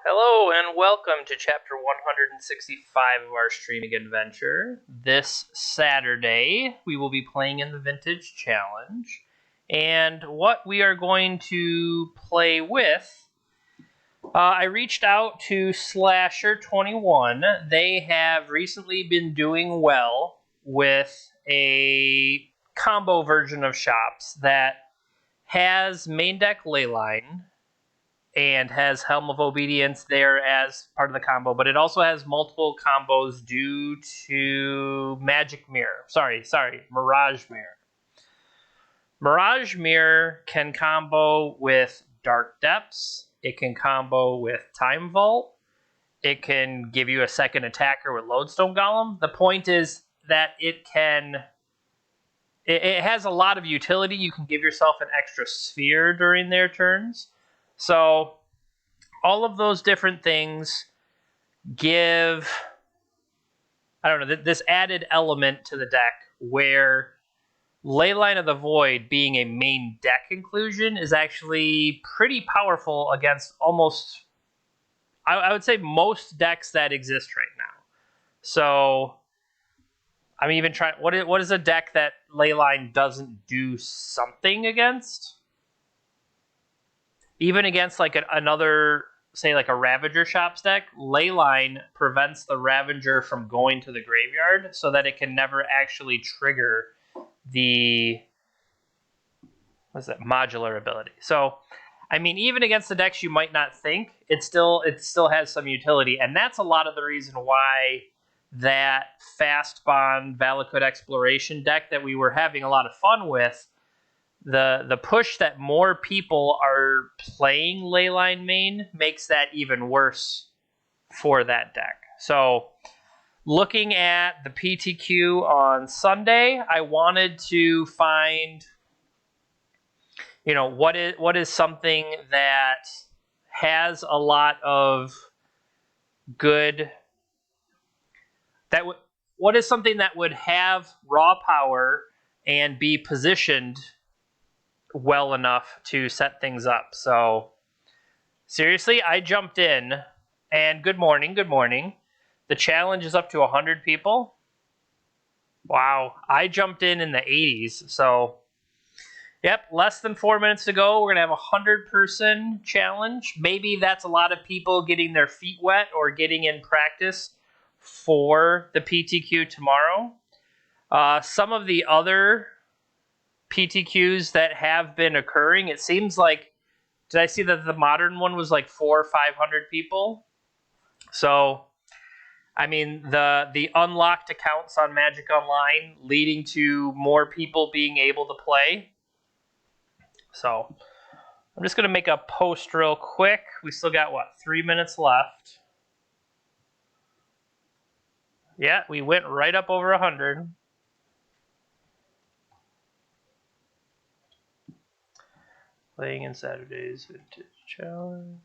Hello and welcome to chapter 165 of our streaming adventure. This Saturday, we will be playing in the Vintage Challenge. And what we are going to play with, I reached out to Slasher21. They have recently been doing well with a combo version of Shops that has main deck Leyline and has Helm of Obedience there as part of the combo, but it also has multiple combos due to Magic Mirror. Sorry, Mirage Mirror. Mirage Mirror can combo with Dark Depths. It can combo with Time Vault. It can give you a second attacker with Lodestone Golem. The point is that it has a lot of utility. You can give yourself an extra sphere during their turns. So all of those different things give, I don't know, this added element to the deck where Leyline of the Void being a main deck inclusion is actually pretty powerful against almost, I would say, most decks that exist right now. So I'm even trying, what is a deck that Leyline doesn't do something against? Even against like another, say like a Ravager Shops deck, Leyline prevents the Ravager from going to the graveyard so that it can never actually trigger the modular ability. So, I mean, even against the decks you might not think, it still has some utility, and that's a lot of the reason why that Fast Bond Valakut Exploration deck that we were having a lot of fun with, the push that more people are playing Leyline main makes that even worse for that deck. So looking at the PTQ on Sunday, I wanted to find, what is something that has a lot of good, what is something that would have raw power and be positioned well enough to set things up. So seriously, I jumped in, and good morning. The challenge is up to 100 people. Wow, I jumped in the 80s. So yep, less than 4 minutes to go. We're gonna have a 100-person challenge. Maybe that's a lot of people getting their feet wet or getting in practice for the PTQ tomorrow. Some of the other PTQs that have been occurring, it seems like, did I see that the modern one was like 400 or 500 people? So, I mean, the unlocked accounts on Magic Online leading to more people being able to play. So, I'm just going to make a post real quick. We still got, 3 minutes left. Yeah, we went right up over 100. Playing in Saturday's Vintage Challenge.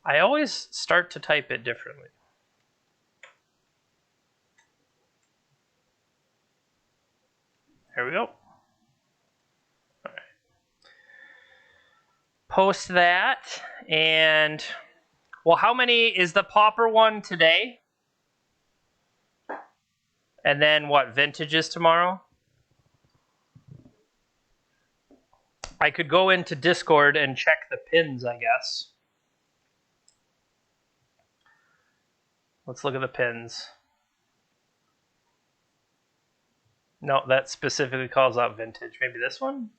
I always start to type it differently. There we go. All right. Post that, and well, how many is the Pauper one today? And then what, Vintage is tomorrow? I could go into Discord and check the pins, I guess. Let's look at the pins. No, that specifically calls out Vintage. Maybe this one?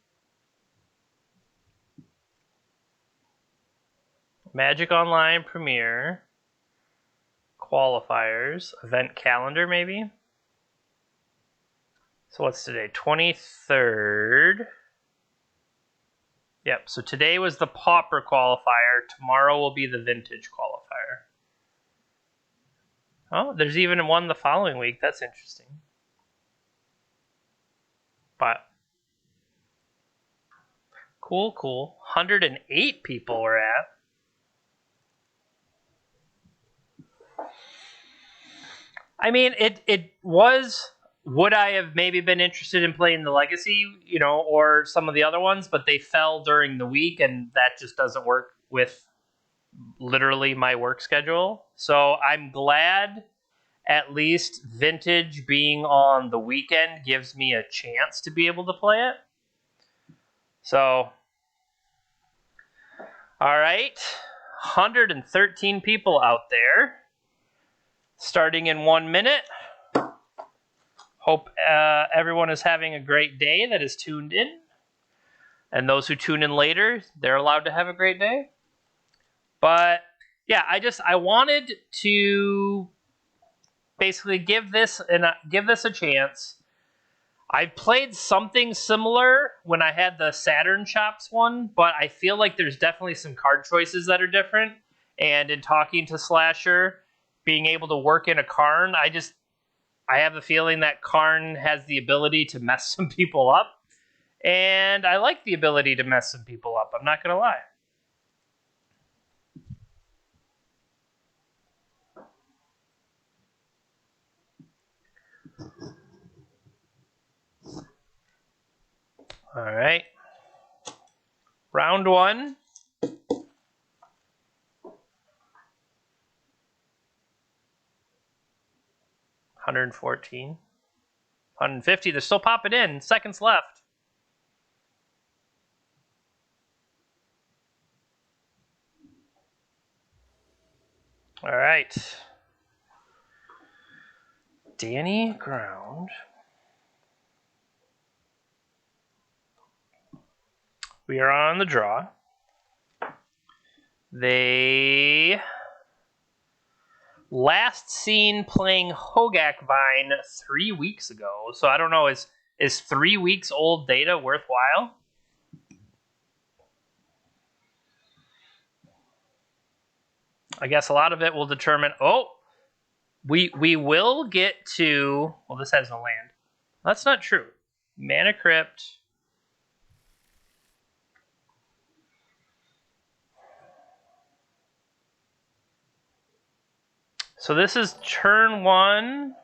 Magic Online Premier. Qualifiers. Event calendar, maybe? So what's today? 23rd. Yep, so today was the Pauper qualifier. Tomorrow will be the Vintage qualifier. Oh, there's even one the following week. That's interesting. But cool. 108 people we're at. I mean, it was would I have maybe been interested in playing the Legacy, or some of the other ones, but they fell during the week, and that just doesn't work with literally my work schedule. So I'm glad at least Vintage being on the weekend gives me a chance to be able to play it. So, all right, 113 people out there. Starting in 1 minute. Hope everyone is having a great day that is tuned in. And those who tune in later, they're allowed to have a great day. But yeah, I wanted to basically give this a chance. I played something similar when I had the Saturn Shops one, but I feel like there's definitely some card choices that are different. And in talking to Slasher, being able to work in a Karn, I have the feeling that Karn has the ability to mess some people up. And I like the ability to mess some people up, I'm not going to lie. All right. Round 1. $114. 150. They're still popping in. Seconds left. All right. Danny Ground. We are on the draw. They last seen playing Hogak Vine 3 weeks ago. So I don't know, is 3 weeks old data worthwhile? I guess a lot of it will determine. Oh, we will get to. Well, this has no land. That's not true. Mana Crypt. So this is turn 1.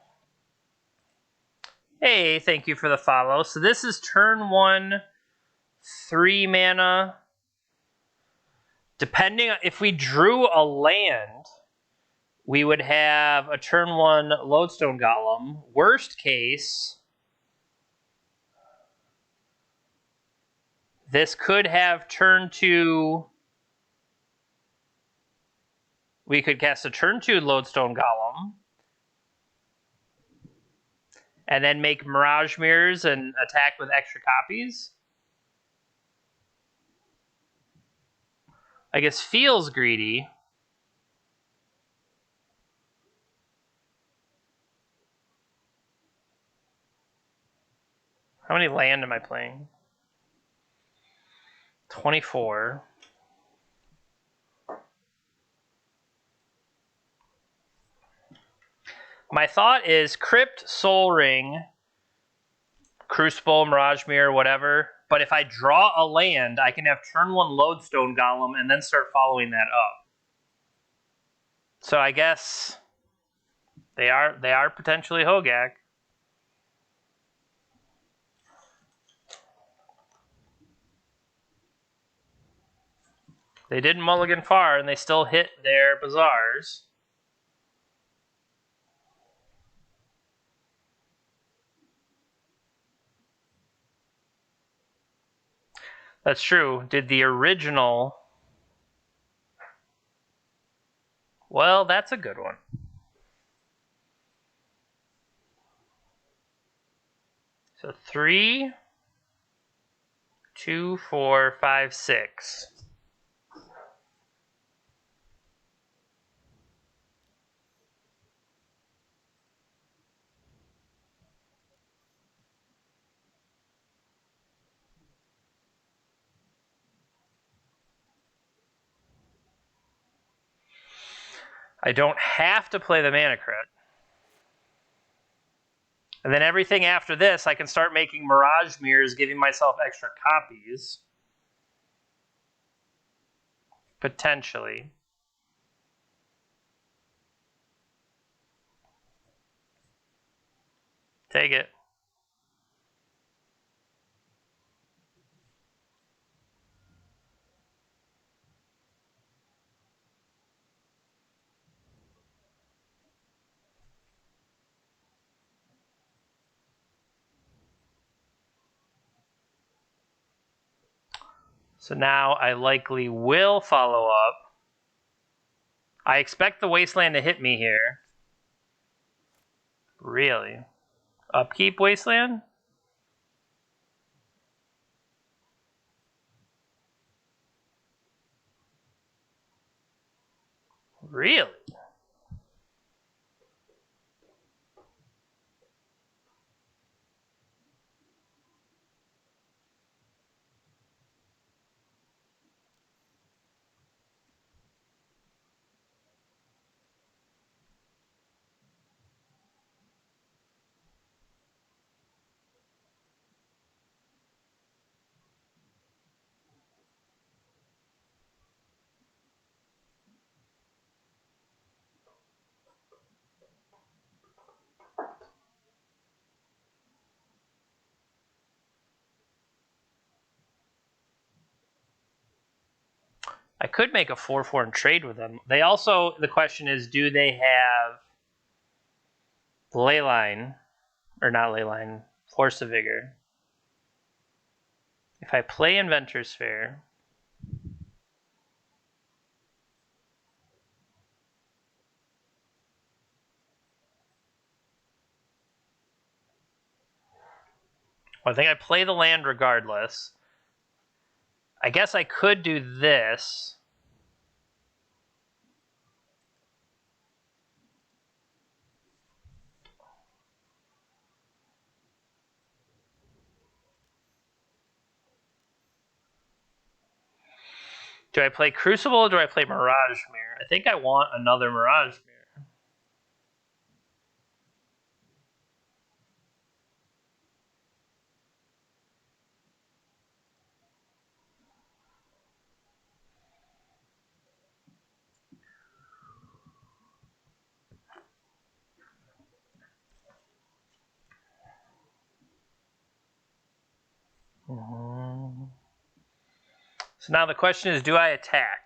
Hey, thank you for the follow. So this is turn 1, 3 mana. Depending, if we drew a land, we would have a turn 1 Lodestone Golem. Worst case, this could have turn 2. We could cast a turn 2 Lodestone Golem. And then make Mirage Mirrors and attack with extra copies. I guess feels greedy. How many land am I playing? 24. My thought is Crypt, Soul Ring, Crucible, Mirage Mirror, whatever. But if I draw a land, I can have turn 1 Lodestone Golem and then start following that up. So I guess they are potentially Hogak. They didn't mulligan far, and they still hit their Bazaars. That's true. Did the original... Well, that's a good one. So 3, 2, 4, 5, 6. I don't have to play the Mana Crypt. And then everything after this, I can start making Mirage Mirrors, giving myself extra copies. Potentially. Take it. So now I likely will follow up. I expect the Wasteland to hit me here. Really? Upkeep Wasteland? Really? I could make a 4/4 and trade with them. They also, the question is, do they have Leyline, or not Leyline, Force of Vigor? If I play Inventor Sphere, well, I think I play the land regardless. I guess I could do this. Do I play Crucible or do I play Mirage Mirror? I think I want another Mirage Mirror. So now the question is, do I attack?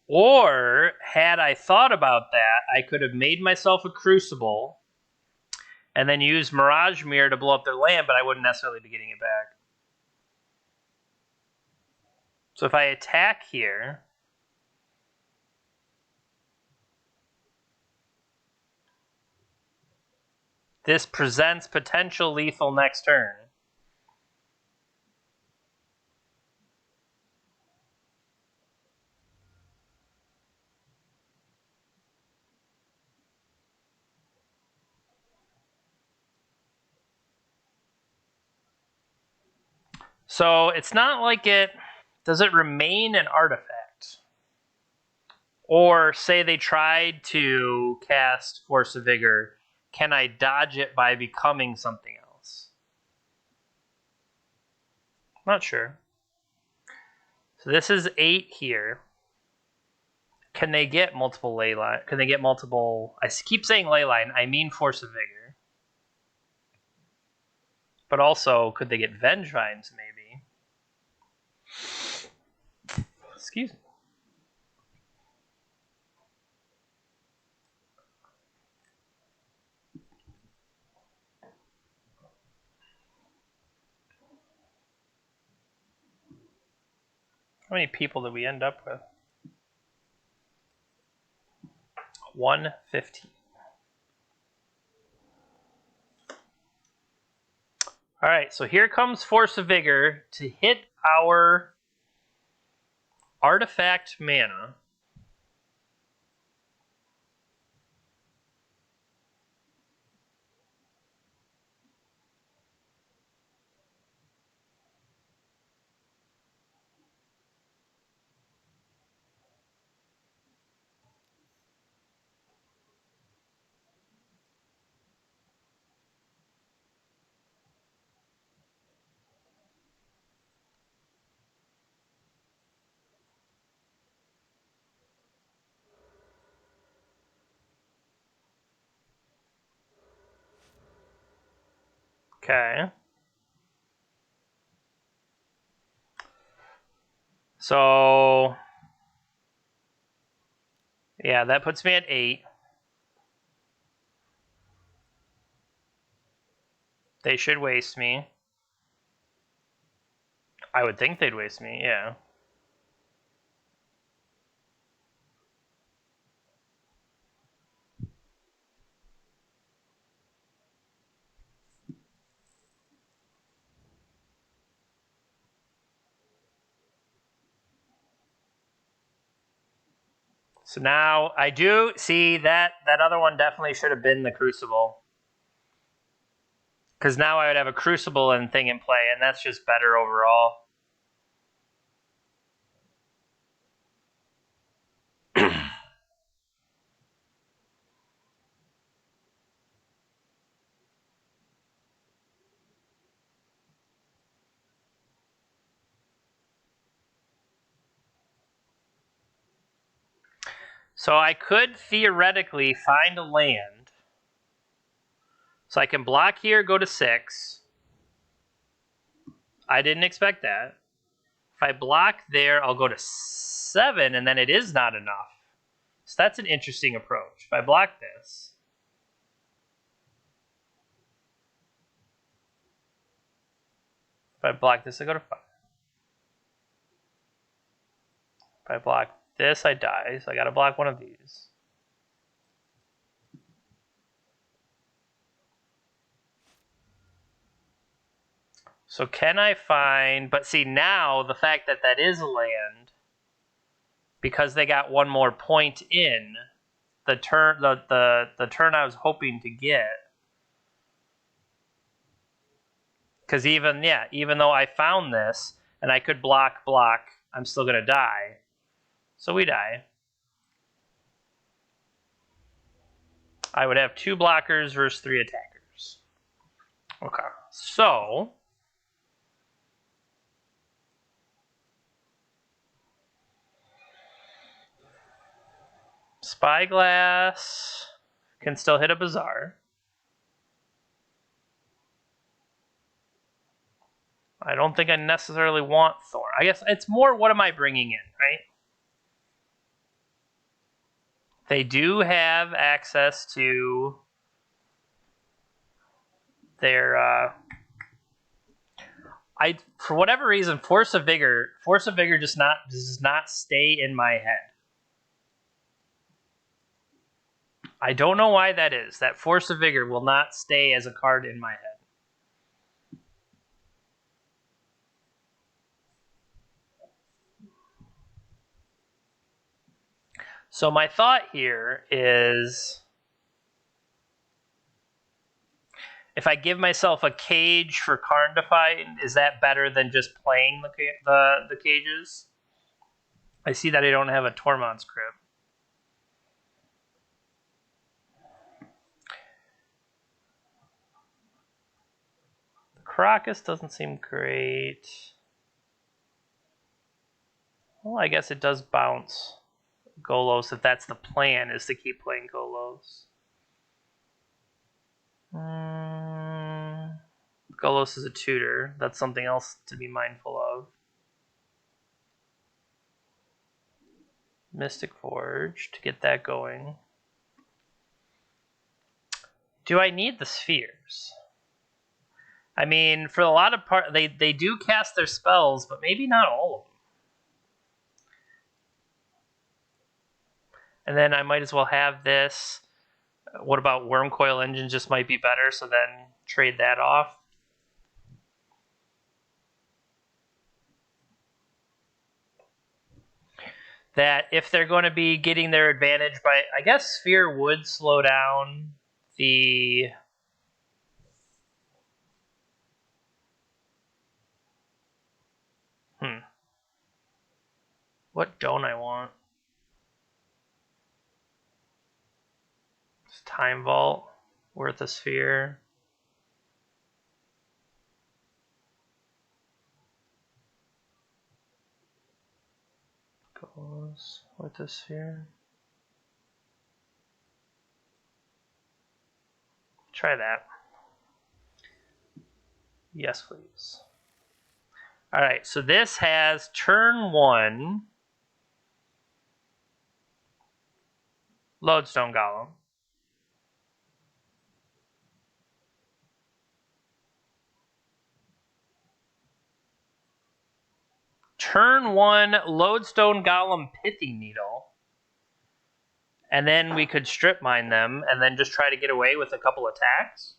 Or, had I thought about that, I could have made myself a Crucible and then used Mirage Mirror to blow up their land, but I wouldn't necessarily be getting it back. So if I attack here, this presents potential lethal next turn. So it's not like it... Does it remain an artifact? Or say they tried to cast Force of Vigor, can I dodge it by becoming something else? Not sure. So this is 8 here. Can they get multiple Leyline? Can they get multiple... I keep saying Leyline, I mean Force of Vigor. But also, could they get Vengevines, maybe? Excuse me. How many people did we end up with? 115. All right, so here comes Force of Vigor to hit our artifact mana. Okay. So, yeah, that puts me at 8. They should waste me. I would think they'd waste me, yeah. So now I do see that other one definitely should have been the Crucible. Because now I would have a Crucible and thing in play, and that's just better overall. So I could theoretically find a land. So I can block here, go to 6. I didn't expect that. If I block there, I'll go to 7, and then it is not enough. So that's an interesting approach. If I block this, I go to 5. If I block this, I die. So I got to block one of these. So can I find? But see, now the fact that that is a land, because they got one more point in the turn, the turn I was hoping to get. Because even though I found this and I could block, I'm still gonna die. So we die. I would have 2 blockers versus 3 attackers. Okay, so Spyglass can still hit a Bazaar. I don't think I necessarily want Thorn. I guess it's more what am I bringing in, right? They do have access to their for whatever reason, Force of Vigor does not stay in my head. I don't know why that is. That Force of Vigor will not stay as a card in my head. So my thought here is, if I give myself a cage for Karn Defiant, is that better than just playing the cages? I see that I don't have a Tormod's Crypt. The Crocus doesn't seem great. Well, I guess it does bounce Golos if that's the plan, is to keep playing Golos. Golos is a tutor. That's something else to be mindful of. Mystic Forge to get that going. Do I need the spheres? I mean, for a lot of they do cast their spells, but maybe not all of them. And then I might as well have this. What about Wormcoil Engine? Just might be better, so then trade that off. That if they're going to be getting their advantage by, I guess Sphere would slow down the what don't I want? Is Time Vault worth a Sphere? Goes with a Sphere. Try that. Yes, please. All right, so this has turn 1 Lodestone Golem. Turn 1 Lodestone Golem Pithing Needle. And then we could strip mine them and then just try to get away with a couple attacks.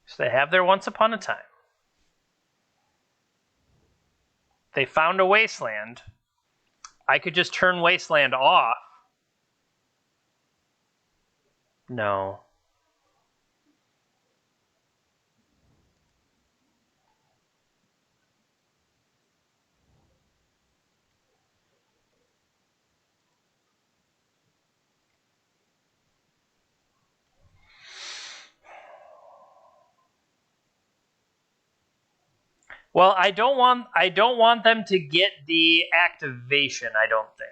So they have their Once Upon a Time. They found a Wasteland. I could just turn Wasteland off. No. Well, I don't want them to get the activation, I don't think.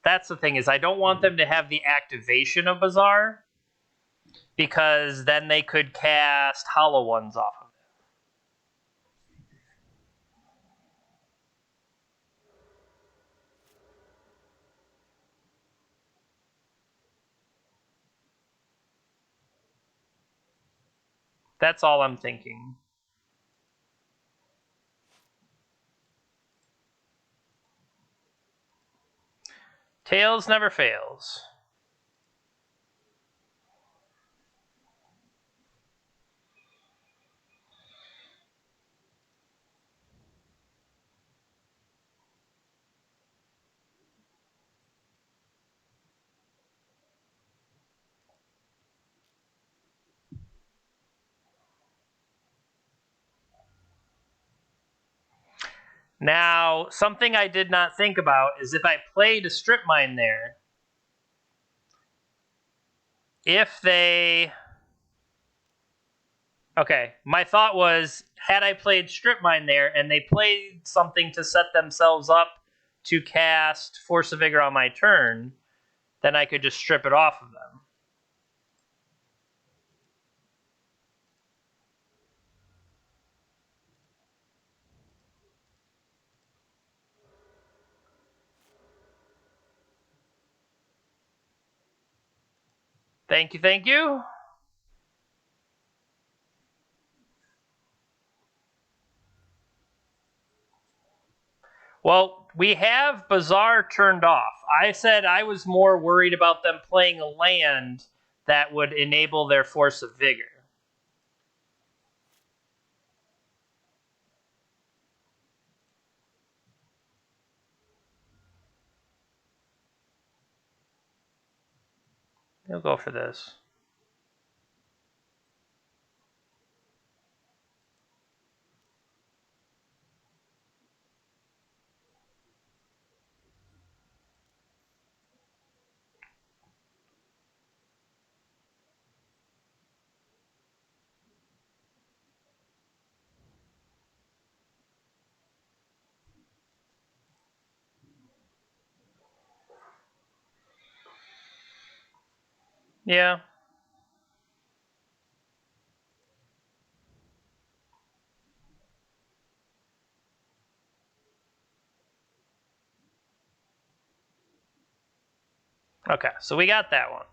That's the thing, is I don't want them to have the activation of Bazaar, because then they could cast Hollow Ones off of it. That's all I'm thinking. Tails never fails. Now, something I did not think about is if I played a Strip Mine there, if they... Okay, my thought was, had I played Strip Mine there and they played something to set themselves up to cast Force of Vigor on my turn, then I could just strip it off of them. Thank you, thank you. Well, we have Bazaar turned off. I said I was more worried about them playing a land that would enable their Force of Vigor. They'll go for this. Yeah. Okay, so we got that one.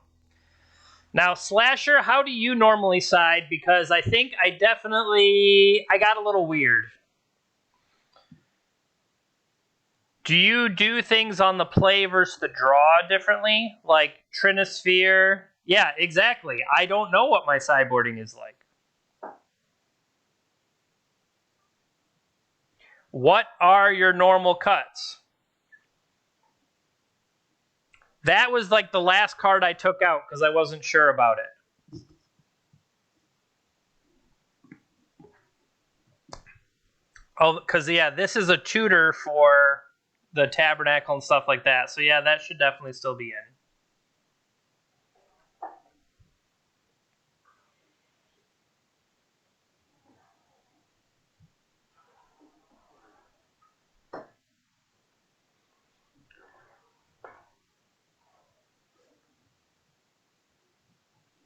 Now, Slasher, how do you normally side? Because I think I got a little weird. Do you do things on the play versus the draw differently? Like Trinisphere? Yeah, exactly. I don't know what my sideboarding is like. What are your normal cuts? That was like the last card I took out because I wasn't sure about it. Oh, because yeah, this is a tutor for the tabernacle and stuff like that. So yeah, that should definitely still be in.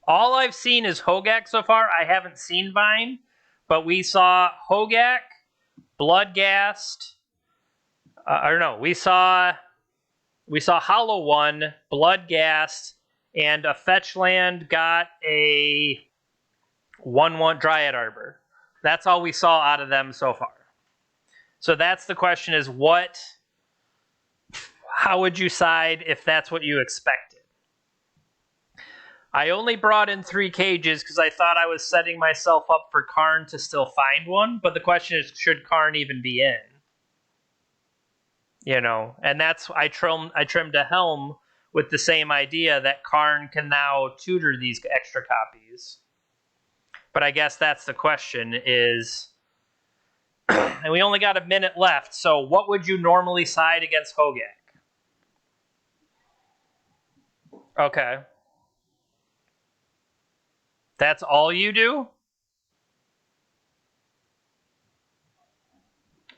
All I've seen is Hogak so far. I haven't seen Vine, but we saw Hogak, Bloodghast. I don't know. We saw Hollow One, Bloodghast, and a Fetchland got a 1/1 Dryad Arbor. That's all we saw out of them so far. So that's the question: is how would you side if that's what you expected? I only brought in 3 cages because I thought I was setting myself up for Karn to still find one, but the question is, should Karn even be in? You know, and that's I trimmed a helm with the same idea that Karn can now tutor these extra copies. But I guess that's the question is, and we only got a minute left, so what would you normally side against Hogak? Okay. That's all you do?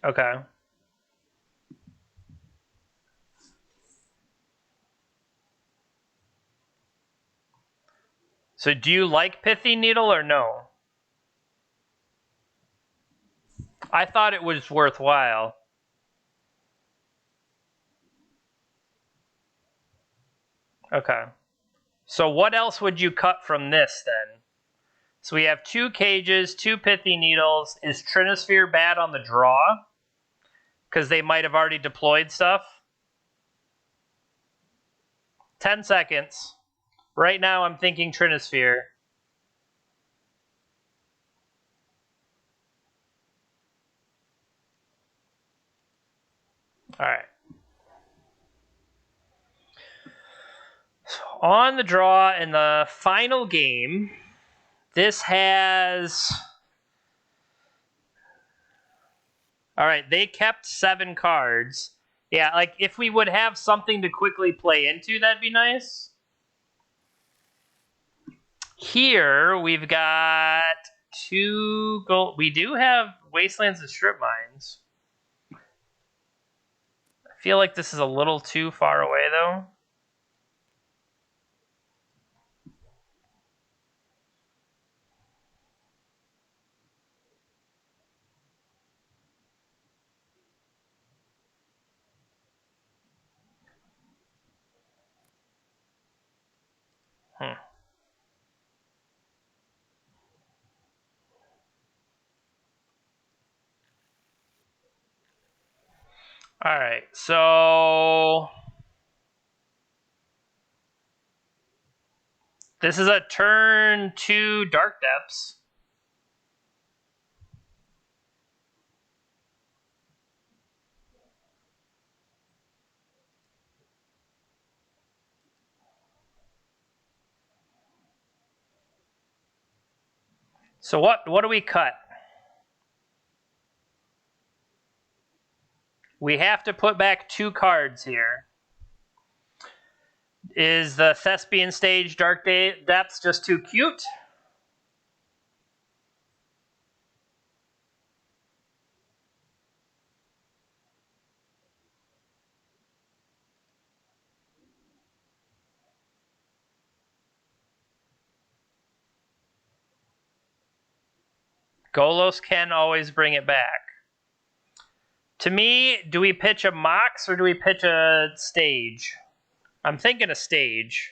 Okay. So do you like Pithy Needle or no? I thought it was worthwhile. Okay. So what else would you cut from this then? So we have 2 cages, 2 Pithy Needles. Is Trinisphere bad on the draw? Because they might have already deployed stuff. 10 seconds. Right now I'm thinking Trinisphere. Alright. So on the draw in the final game, this has... Alright, they kept 7 cards. Yeah, like, if we would have something to quickly play into, that'd be nice. Here, we've got 2 gold... We do have Wastelands and Strip Mines. I feel like this is a little too far away, though. Alright, so... This is a turn 2 Dark Depths. So what do we cut? We have to put back 2 cards here. Is the Thespian Stage Dark Depths just too cute? Golos can always bring it back. To me, do we pitch a Mox or do we pitch a Stage? I'm thinking a Stage.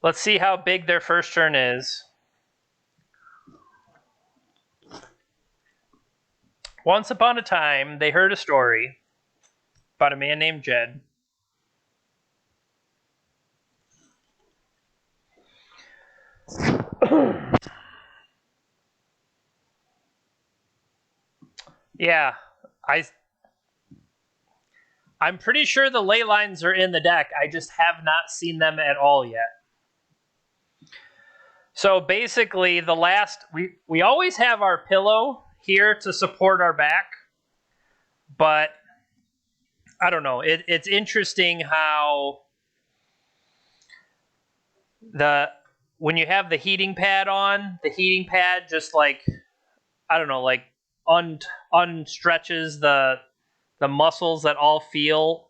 Let's see how big their first turn is. Once upon a time, they heard a story about a man named Jed. Yeah, I'm pretty sure the ley lines are in the deck. I just have not seen them at all yet. So basically, we always have our pillow here to support our back, but I don't know. It's interesting how the when you have the heating pad on, the heating pad just like I don't know, like unstretches the muscles that all feel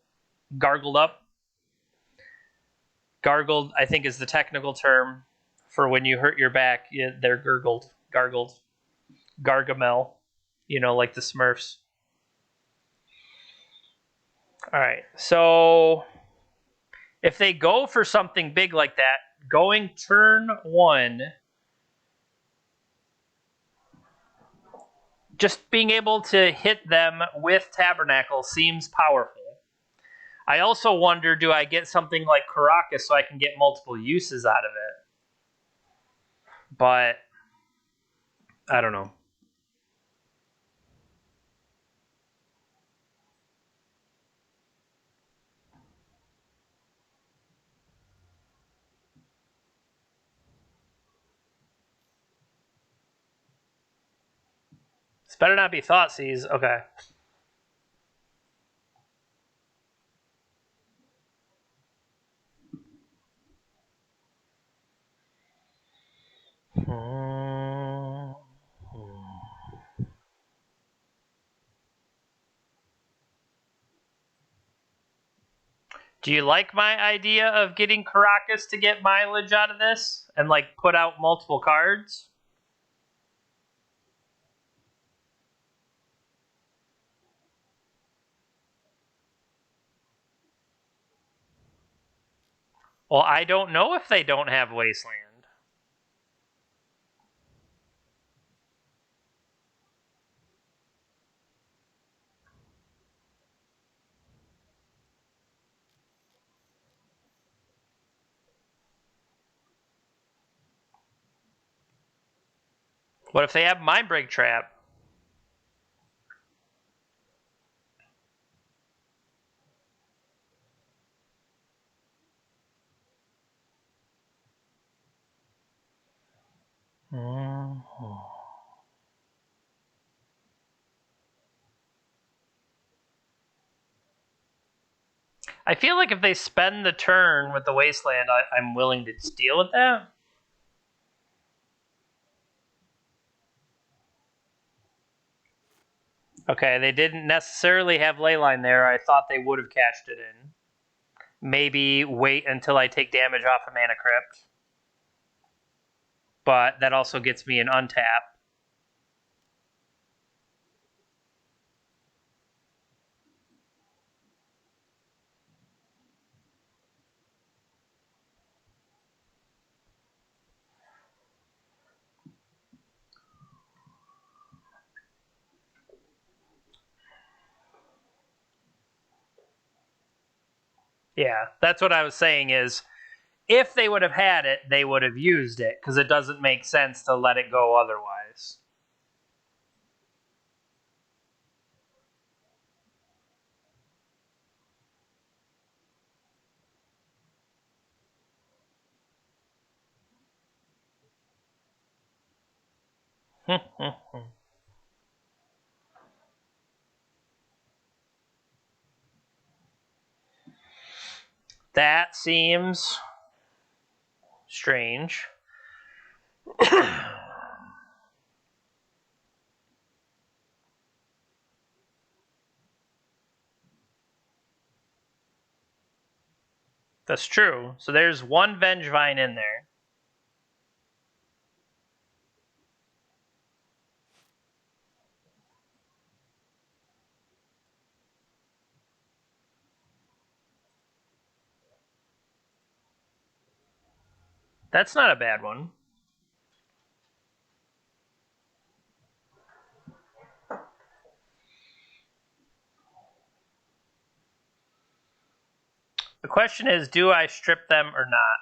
gargled up. Gargled, I think, is the technical term for when you hurt your back. Yeah, they're gargled, Gargamel. Like the Smurfs. All right, so if they go for something big like that, going turn one, just being able to hit them with Tabernacle seems powerful. I also wonder, do I get something like Karakas so I can get multiple uses out of it? But I don't know. This better not be Thoughtseize. Okay. Do you like my idea of getting Karakas to get mileage out of this and like put out multiple cards? Well, I don't know if they don't have Wasteland. What if they have Mindbreak Trap? I feel like if they spend the turn with the Wasteland, I'm willing to deal with that. Okay, they didn't necessarily have Leyline there. I thought they would have cashed it in. Maybe wait until I take damage off of Mana Crypt. But that also gets me an untap. Yeah, that's what I was saying is if they would have had it, they would have used it because it doesn't make sense to let it go otherwise. That seems strange. That's true. So there's one Vengevine in there. That's not a bad one. The question is, do I strip them or not?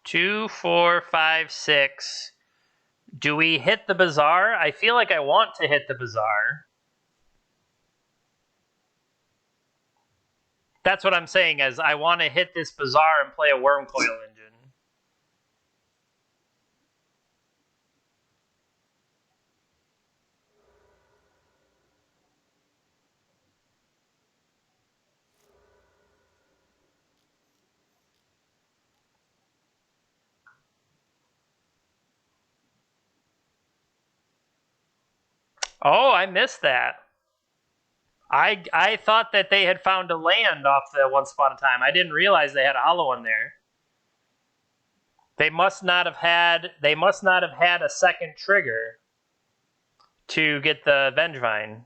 2, 4, 5, 6. Do we hit the Bazaar? I feel like I want to hit the Bazaar. That's what I'm saying, is I want to hit this Bazaar and play a Wurmcoil Engine. Oh, I missed that. I thought that they had found a land off the Once Upon a Time. I didn't realize they had a hollow one there. They must not have had a second trigger to get the Vengevine.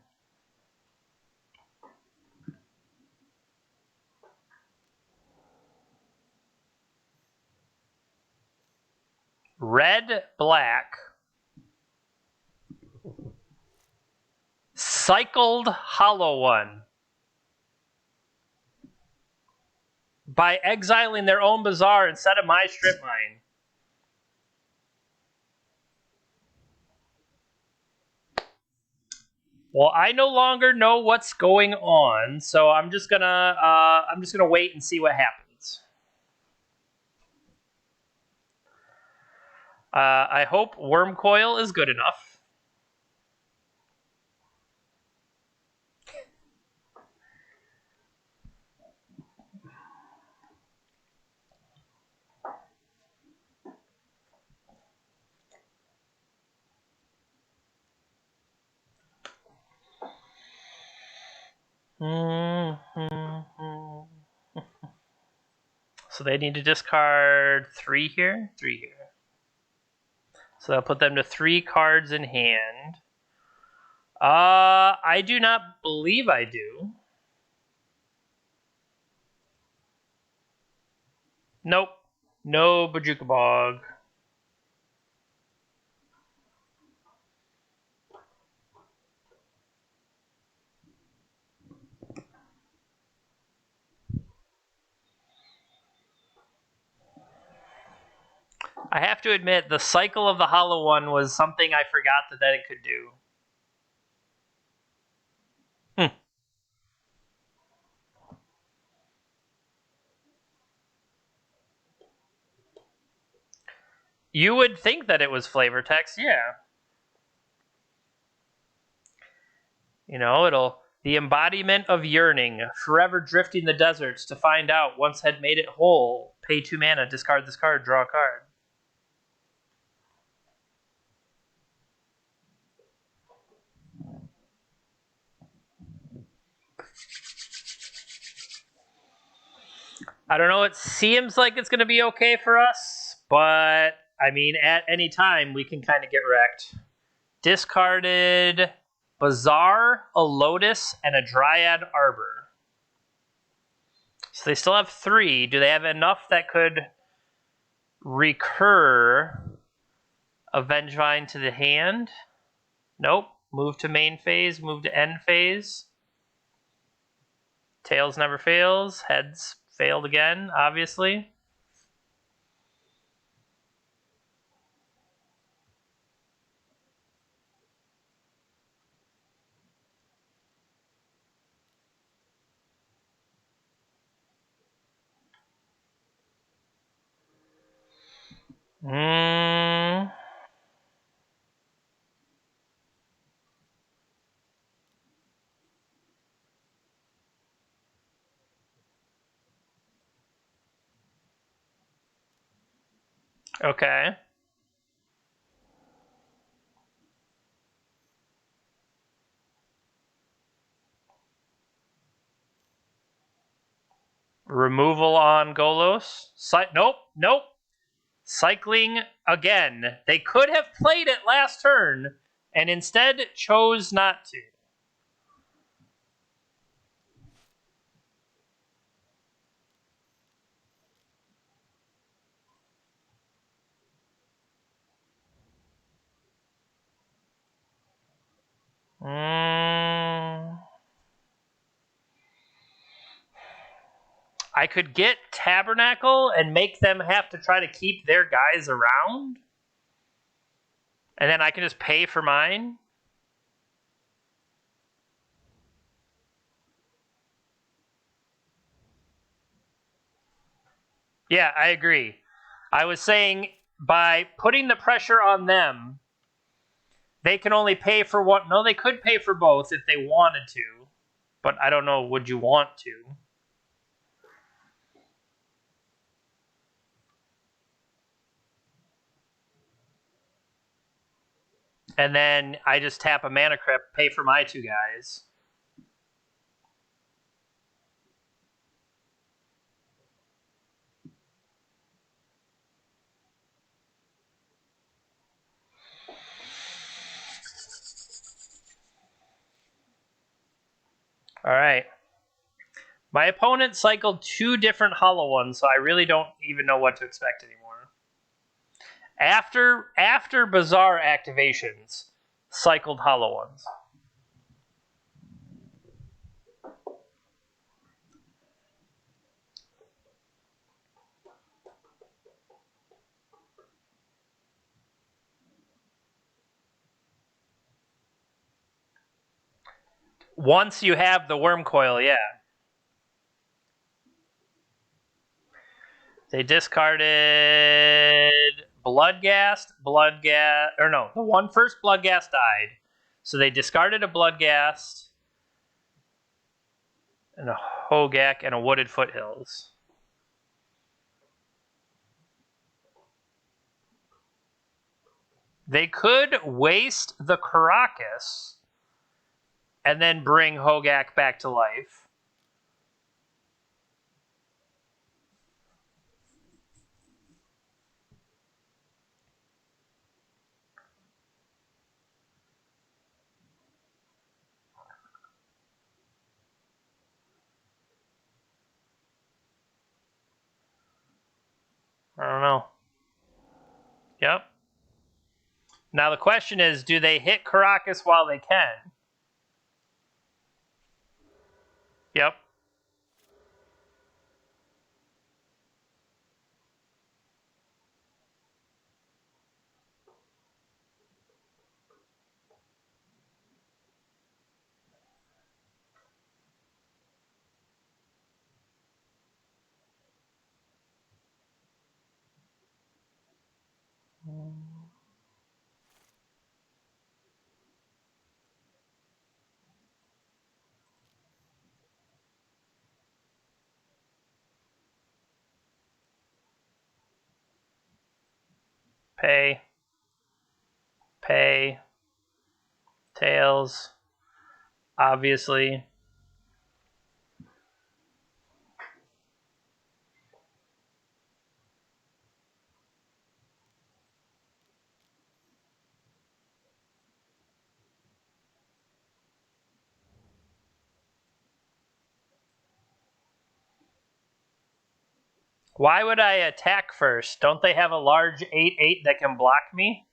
Red, black. Cycled hollow one. By exiling their own Bazaar instead of my strip mine. Well, I no longer know what's going on, so I'm just gonna wait and see what happens. I hope Wurmcoil is good enough. So they need to discard 3 here? 3 here. So that'll put them to 3 cards in hand. I do not believe I do. Nope. No Bojuka Bog. I have to admit, the cycle of the hollow one was something I forgot that it could do. You would think that it was flavor text, yeah. You know, the embodiment of yearning, forever drifting the deserts to find out once had made it whole. Pay 2 mana, discard this card, draw a card. I don't know, it seems like it's going to be okay for us, but, I mean, at any time, we can kind of get wrecked. Discarded Bazaar, a Lotus, and a Dryad Arbor. So they still have 3. Do they have enough that could recur a Vengevine to the hand? Nope. Move to main phase, move to end phase. Tails never fails. Heads failed again, obviously. Okay. Removal on Golos. Nope. Cycling again. They could have played it last turn and instead chose not to. I could get Tabernacle and make them have to try to keep their guys around. And then I can just pay for mine. Yeah, I agree. I was saying by putting the pressure on them, they can only pay for one. No, they could pay for both if they wanted to. But I don't know, would you want to? And then I just tap a Mana Crypt, pay for my 2 guys. All right. My opponent cycled 2 different hollow ones, so I really don't even know what to expect anymore. After Bazaar activations, cycled hollow ones. Once you have the Wurmcoil, yeah. They discarded Bloodghast, or no, the one first Bloodghast died. So they discarded a Bloodghast and a Hogak and a Wooded Foothills. They could waste the Karakas and then bring Hogak back to life. I don't know. Yep. Now the question is, do they hit Karakas while they can? Yep. Pay. Tails. Obviously. Why would I attack first? Don't they have a large 8/8 that can block me?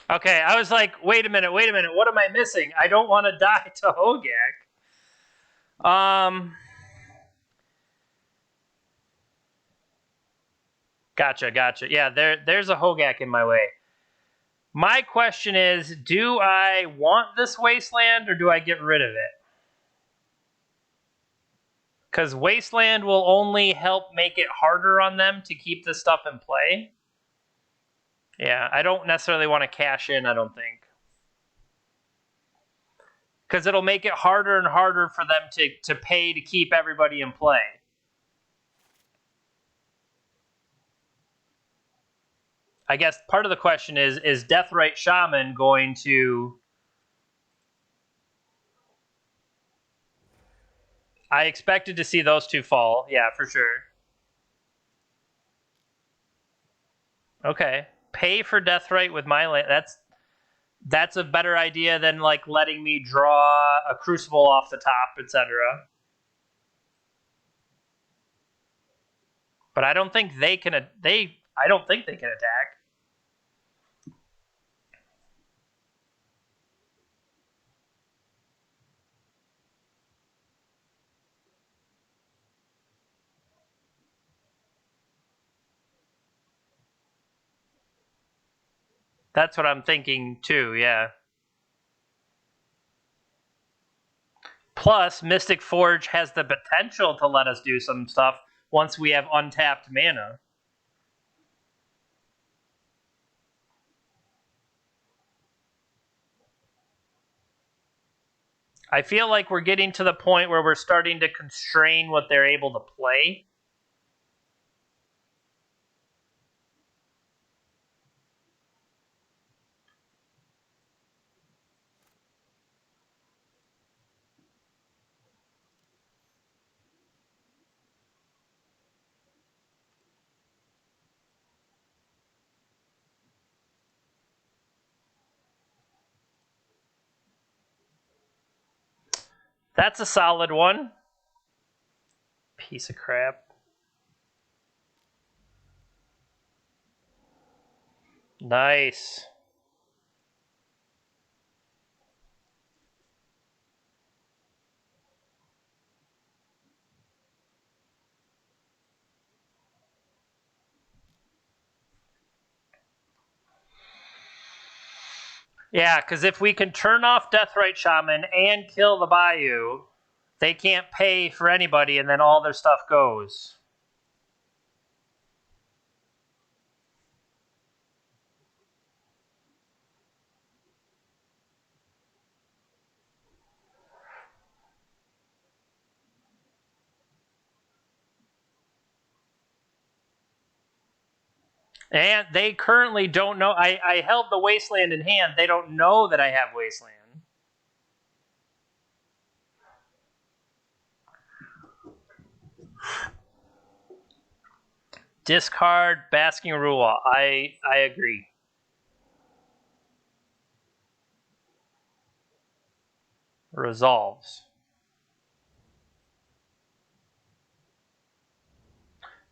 Okay, I was like, wait a minute, what am I missing? I don't want to die to Hogak. Gotcha. Yeah, there's a Hogak in my way. My question is, do I want this Wasteland or do I get rid of it? Because Wasteland will only help make it harder on them to keep this stuff in play. Yeah, I don't necessarily want to cash in, I don't think. Because it'll make it harder and harder for them to pay to keep everybody in play. I guess part of the question is Deathrite Shaman going to... I expected to see those 2 fall. Yeah, for sure. Okay. Pay for Deathrite with my land. That's a better idea than like letting me draw a Crucible off the top, etc. But I don't think they can. I don't think they can attack. That's what I'm thinking too, yeah. Plus, Mystic Forge has the potential to let us do some stuff once we have untapped mana. I feel like we're getting to the point where we're starting to constrain what they're able to play. That's a solid one. Piece of crap. Nice. Yeah, because if we can turn off Deathrite Shaman and kill the Bayou, they can't pay for anybody, and then all their stuff goes. And they currently don't know. I held the Wasteland in hand. They don't know that I have Wasteland. Discard Basking Rule. I agree. Resolves.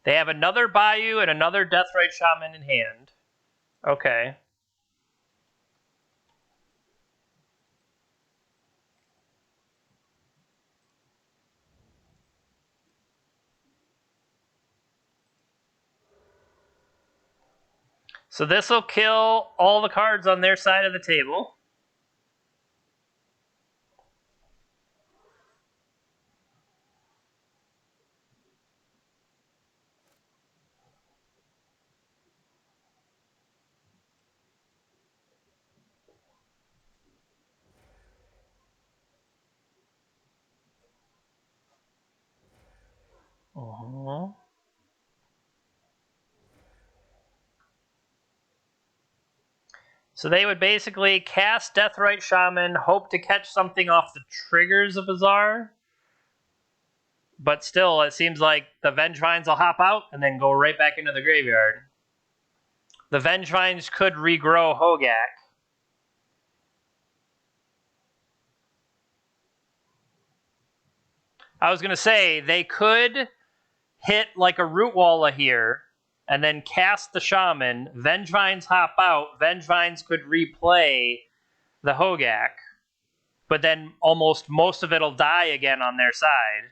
They have another Bayou and another Deathrite Shaman in hand. Okay. So this will kill all the cards on their side of the table. Uh-huh. So they would basically cast Deathrite Shaman, hope to catch something off the triggers of Bazaar. But still, it seems like the Vengevines will hop out and then go right back into the graveyard. The Vengevines could regrow Hogak. I was going to say, they could hit like a Rootwalla here and then cast the Shaman. Vengevines hop out. Vengevines could replay the Hogak. But then almost most of it'll die again on their side.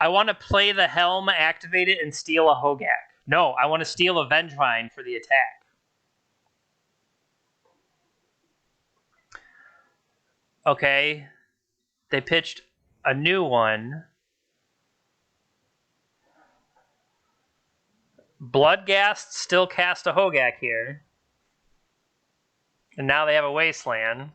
I want to play the Helm, activate it, and steal a Hogak. No, I want to steal a Vengevine for the attack. Okay. They pitched a new one. Bloodghast still cast a Hogak here. And now they have a Wasteland.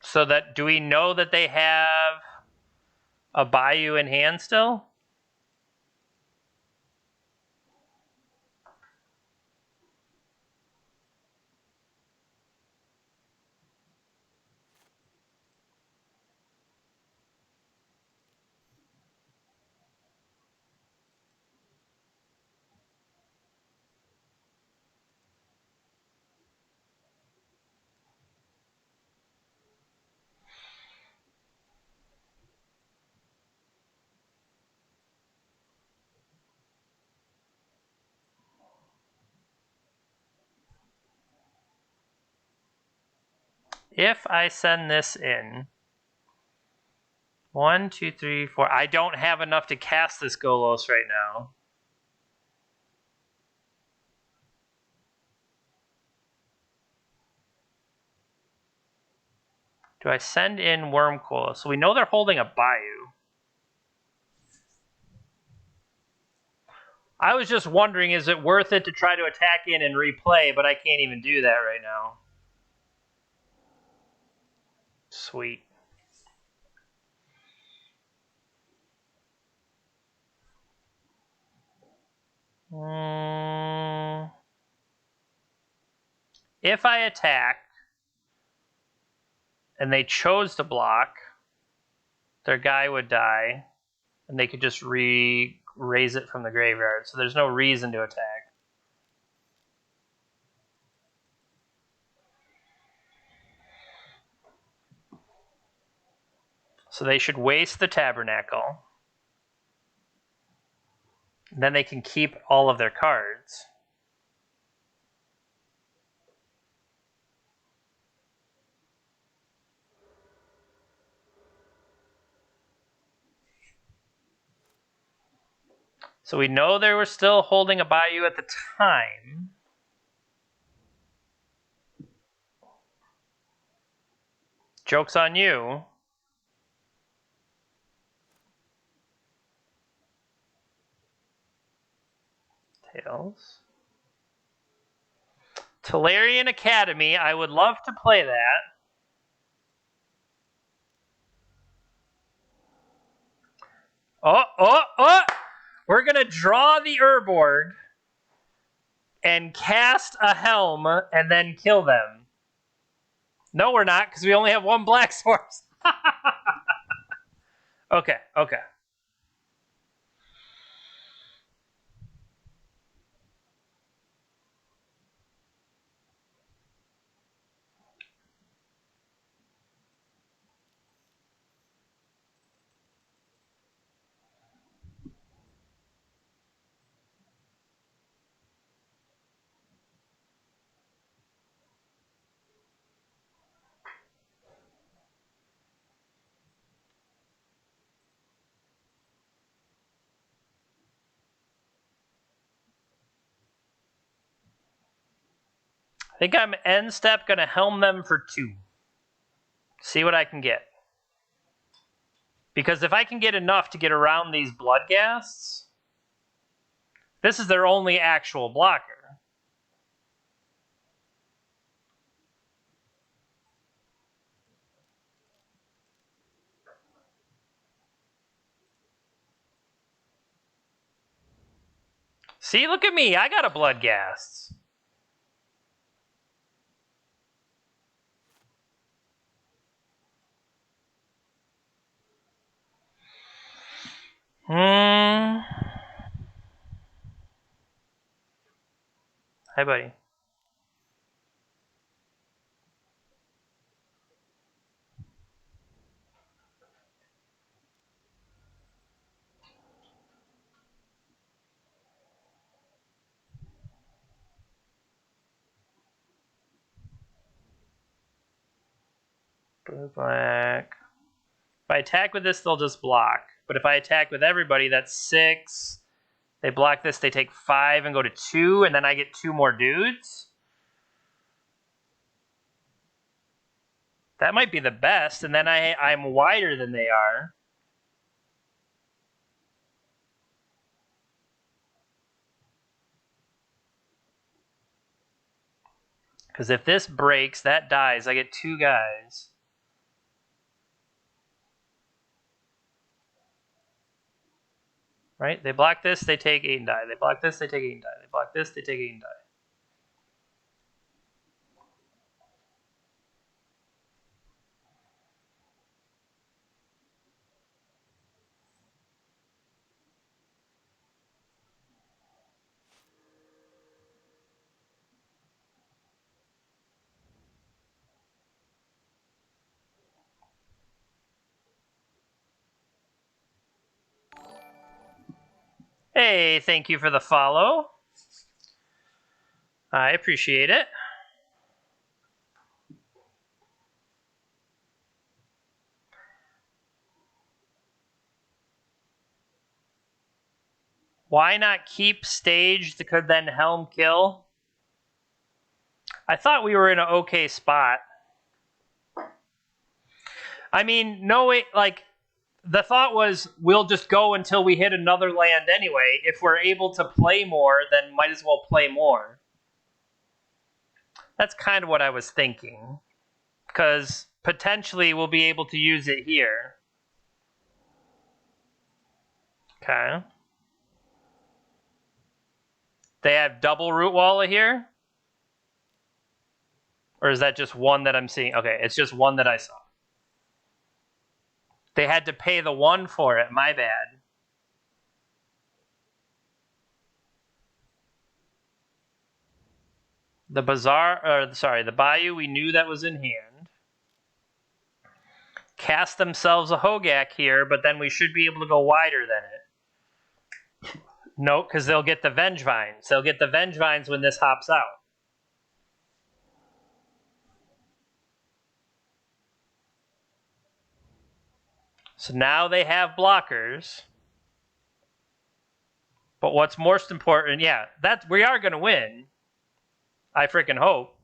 So that, do we know that they have a Bayou in hand still? if I send this in, 1, 2, 3, 4. I don't have enough to cast this Golos right now. Do I send in Wurmcoil? So we know they're holding a Bayou. I was just wondering, is it worth it to try to attack in and replay, but I can't even do that right now. Sweet. If I attack and they chose to block, their guy would die, and they could just raise it from the graveyard. So there's no reason to attack. So they should waste the Tabernacle. Then they can keep all of their cards. So we know they were still holding a Bayou at the time. Joke's on you. Tails. Tolarian Academy, I would love to play that. Oh! We're going to draw the Urborg and cast a Helm and then kill them. No, we're not, because we only have one Black Source. Okay. I think I'm end step going to Helm them for 2. See what I can get. Because if I can get enough to get around these Bloodghasts, this is their only actual blocker. See, look at me. I got a Bloodghast. Hi, buddy. Blue, black. If I attack with this, they'll just block. But if I attack with everybody, that's 6. They block this, they take 5 and go to 2, and then I get 2 more dudes. That might be the best, and then I'm wider than they are. Because if this breaks, that dies. I get 2 guys. Right? They block this, they take 8 and die. They block this, they take 8 and die. They block this, they take 8 and die. Hey, thank you for the follow. I appreciate it. Why not keep staged? Could then helm kill? I thought we were in an okay spot. I mean, no, like, the thought was we'll just go until we hit another land anyway. If we're able to play more, then might as well play more. That's kind of what I was thinking. Because potentially we'll be able to use it here. Okay. They have double Root Walla here? Or is that just one that I'm seeing? Okay, it's just one that I saw. They had to pay the 1 for it. My bad. The the Bayou, we knew that was in hand. Cast themselves a Hogak here, but then we should be able to go wider than it. No, because they'll get the Vengevines. They'll get the Vengevines when this hops out. So now they have blockers. But what's most important, yeah, we are going to win. I freaking hope.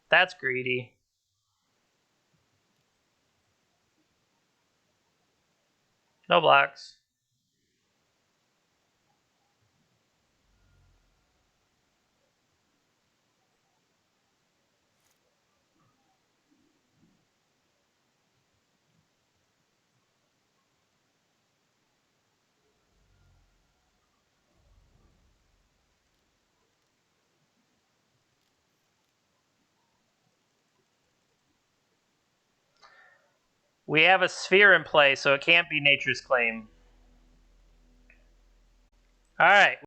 That's greedy. No blocks. We have a sphere in play, so it can't be Nature's Claim. All right.